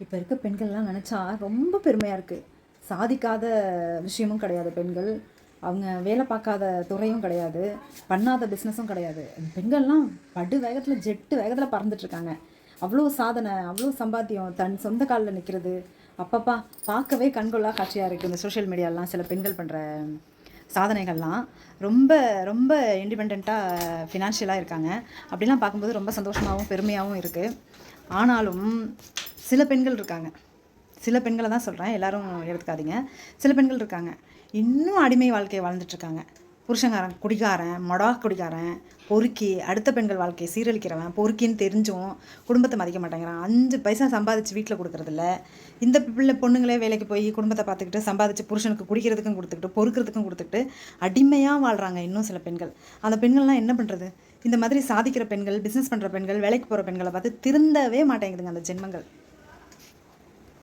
இப்போ இருக்க பெண்கள்லாம் நினச்சா ரொம்ப பெருமையாக இருக்குது. சாதிக்காத விஷயமும் கிடையாது பெண்கள். அவங்க வேலை பார்க்காத துறையும் கிடையாது. பண்ணாத பிஸ்னஸும் கிடையாது. பெண்கள்லாம் படு வேகத்தில் ஜெட்டு வேகத்தில் பறந்துட்டுருக்காங்க. அவ்வளோ சாதனை, அவ்வளோ சம்பாத்தியம், தன் சொந்த காலில் நிற்கிறது. அப்பப்பா பார்க்கவே கண்கொள்ளா காட்சியாக இருக்குது. இந்த சோஷியல் மீடியாலாம் சில பெண்கள் பண்ணுற சாதனைகள்லாம் ரொம்ப ரொம்ப இண்டிபெண்ட்டாக ஃபினான்ஷியலாக இருக்காங்க. அப்படிலாம் பார்க்கும்போது ரொம்ப சந்தோஷமாகவும் பெருமையாகவும் இருக்குது. ஆனாலும் சில பெண்கள் இருக்காங்க, சில பெண்களை தான் சொல்கிறேன், எல்லாரும் எடுத்துக்காதீங்க. சில பெண்கள் இருக்காங்க இன்னும் அடிமை வாழ்க்கையை வாழ்ந்துட்டுருக்காங்க. புருஷங்காரன் குடிகாரன், மொடா குடிகாரன், பொறுக்கி, அடுத்த பெண்கள் வாழ்க்கையை சீரழிக்கிறவன், பொறுக்கின்னு தெரிஞ்சும் குடும்பத்தை மதிக்க மாட்டேங்கிறான். 5 பைசா சம்பாதிச்சு வீட்டில் கொடுக்குறதில்ல. இந்த பொண்ணுங்களே வேலைக்கு போய் குடும்பத்தை பார்த்துக்கிட்டு சம்பாதிச்சு புருஷனுக்கு குடிக்கிறதுக்கும் கொடுத்துக்கிட்டு பொறுக்கிறதுக்கும் கொடுத்துக்கிட்டு அடிமையாக வாழ்கிறாங்க இன்னும் சில பெண்கள். அந்த பெண்கள்லாம் என்ன பண்ணுறது? இந்த மாதிரி சாதிக்கிற பெண்கள், பிஸ்னஸ் பண்ணுற பெண்கள், வேலைக்கு போகிற பெண்களை பார்த்து திருந்தவே மாட்டேங்குதுங்க அந்த ஜென்மங்கள்.